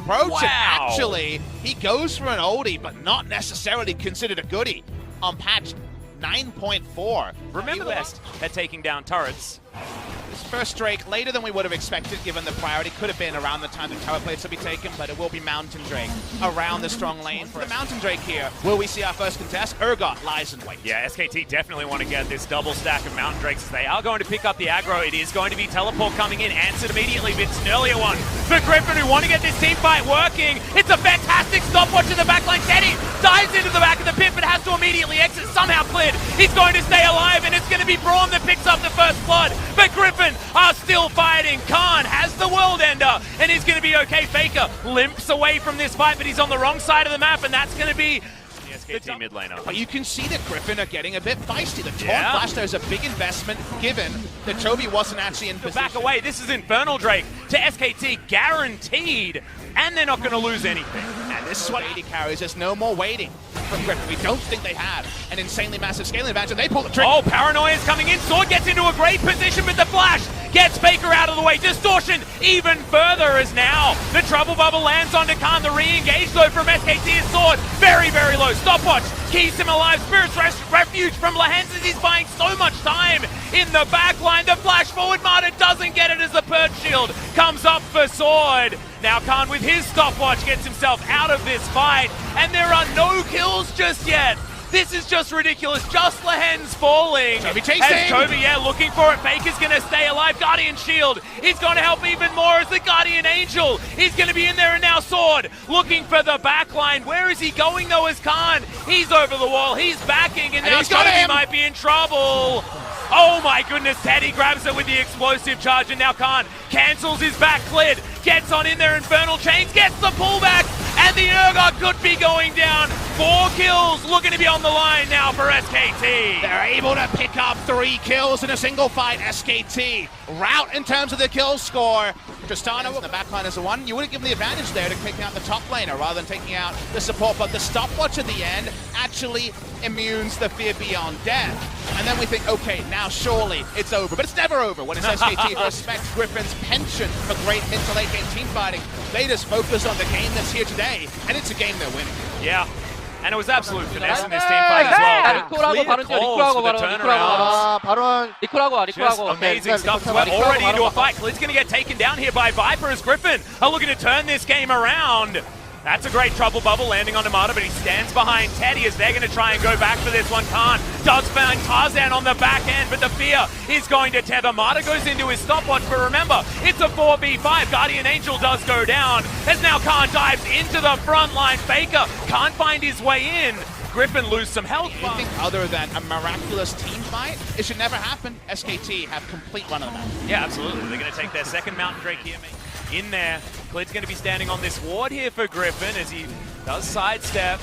approach. Wow. And actually, he goes for an oldie, but not necessarily considered a goodie on patch 9.4. Remember best at taking down turrets. This first Drake, later than we would have expected, given the priority. Could have been around the time the tower plates will be taken, but it will be Mountain Drake around the strong lane. For the Mountain Drake here, will we see our first contest? Urgot lies in wait. Yeah, SKT definitely want to get this double stack of Mountain Drakes as they are going to pick up the aggro. It is going to be teleport coming in, answered immediately. It's an earlier one for Griffin, who want to get this team fight working. It's a fantastic stopwatch in the backline. Teddy dives into the back of the pit, but has to immediately exit. Somehow cleared. He's going to stay alive, and it's going to be Braum that picks up the first blood. But Griffin are still fighting. Khan has the world ender, and he's going to be okay. Faker limps away from this fight, but he's on the wrong side of the map, and that's going to be the SKT mid laner. But you can see that Griffin are getting a bit feisty. The Taunt Flash, there's a big investment given that Toby wasn't actually in position. Back away. This is Infernal Drake to SKT, guaranteed, and they're not going to lose anything. And this is what AD carries. There's no more waiting from Griffin. We don't think they have an insanely massive scaling advantage, and they pull the trigger. Oh, Paranoia is coming in. Sword gets into a great position with the flash. Gets Faker out of the way. Distortion even further as now the Trouble Bubble lands onto Khan. The re-engage though from SKT is Sword. Very, very low. Stopwatch keeps him alive. Spirit's Refuge from Lahens as he's buying so much time in the back line. The flash forward Martyr doesn't get it as the Purge Shield comes up for Sword. Now Khan with his stopwatch gets himself out of this fight, and there are no kills just yet. This is just ridiculous. Just Lahens falling. Toby chasing. As Toby, looking for it. Faker's going to stay alive. Guardian Shield is going to help even more as the Guardian Angel is going to be in there, and now Sword looking for the backline. Where is he going though as Khan? He's over the wall. He's backing, and now Toby might be in trouble. Oh my goodness, Teddy grabs it with the explosive charge, and now Khan cancels his back cleared. Gets on in there, Infernal Chains, gets the pullback, and the Urgot could be going down. 4 kills looking to be on the line now for SKT. They're able to pick up 3 kills in a single fight. SKT rout in terms of the kill score. Tristana in the backline as a 1. You would have given the advantage there to taking out the top laner rather than taking out the support, but the stopwatch at the end actually immunes the fear beyond death. And then we think, okay, now surely it's over. But it's never over when it's SKT. Respect Griffin's penchant for great mid to late game team fighting. They just focus on the game that's here today, and it's a game they're winning. Yeah. And it was absolute finesse in this team fight as well. Clear calls for the turnarounds. Just amazing stuff. We're already into a fight. Klid's going to get taken down here by Viper as Griffin are looking to turn this game around. That's a great Trouble Bubble landing on Amada, but he stands behind Teddy as they're going to try and go back for this one. Khan does find Tarzan on the back end, but the fear is going to tether. Amada goes into his stopwatch, but remember, it's a 4v5. Guardian Angel does go down as now Khan dives into the front line. Faker can't find his way in. Griffin lose some health. Anything other than a miraculous team fight, it should never happen. SKT have complete run of the map. Yeah, absolutely. They're going to take their second Mountain Drake here, in there. Klid's going to be standing on this ward here for Griffin as he does sidestep.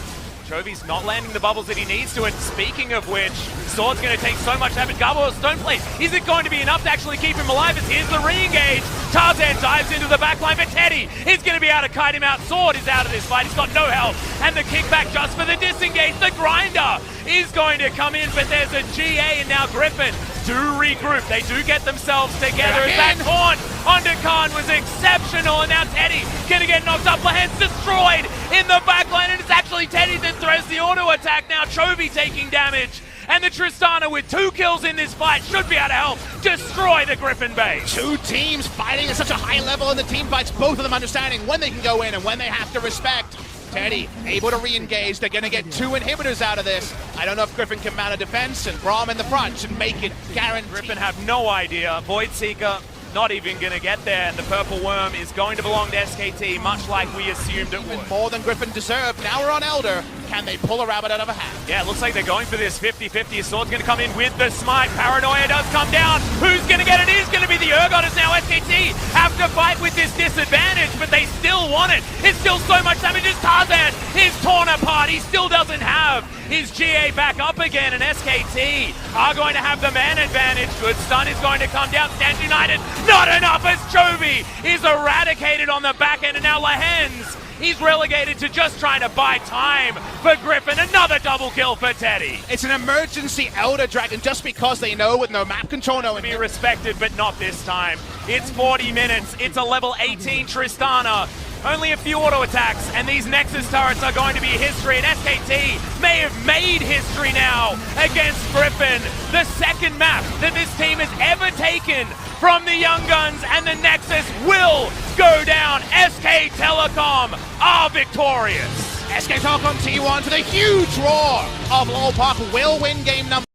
Chovy's not landing the bubbles that he needs to, and speaking of which, Sword's going to take so much damage. Garbo Stoneplate, is it going to be enough to actually keep him alive as here's the re-engage? Tarzan dives into the backline, but Teddy is going to be able to kite him out. Sword is out of this fight, he's got no health, and the kickback just for the disengage. The grinder is going to come in, but there's a GA, and now Griffin do regroup. They do get themselves together as that taunt onto Khan was exceptional, and now Teddy gonna get knocked up. Lahens destroyed in the backline, and it's actually Teddy that throws the auto attack. Now Chovy taking damage, and the Tristana with 2 kills in this fight should be able to help destroy the Griffin base. 2 teams fighting at such a high level in the team fights, both of them understanding when they can go in and when they have to respect. Teddy able to re-engage. They're going to get 2 inhibitors out of this. I don't know if Griffin can mount a defense, and Braum in the front should make it guaranteed. Griffin have no idea. Void Seeker not even going to get there, and the Purple Worm is going to belong to SKT, much like we assumed it would. More than Griffin deserved. Now we're on Elder. Can they pull a rabbit out of a hat? Yeah, it looks like they're going for this 50-50. Sword's going to come in with the smite. Paranoia does come down. Who's going to get it? It is going to be the Urgot, as now SKT have to fight with this disadvantage, but they still want it. It's still so much damage as Tarzan is torn apart. He still doesn't have his GA back up again, and SKT are going to have the man advantage. Good stun is going to come down. Stand United, not enough as Chovy is eradicated on the back end, and now Lahens, he's relegated to just trying to buy time for Griffin. Another double kill for Teddy. It's an emergency Elder Dragon just because they know with no map control, no... Be respected, but not this time. It's 40 minutes. It's a level 18 Tristana. Only a few auto attacks, and these Nexus turrets are going to be history, and SKT may have made history now against Griffin. The second map that this team has ever taken from the Young Guns, and the Nexus will go down. SK Telecom are victorious. SK Telecom T1 to the huge roar of LOL Park will win game number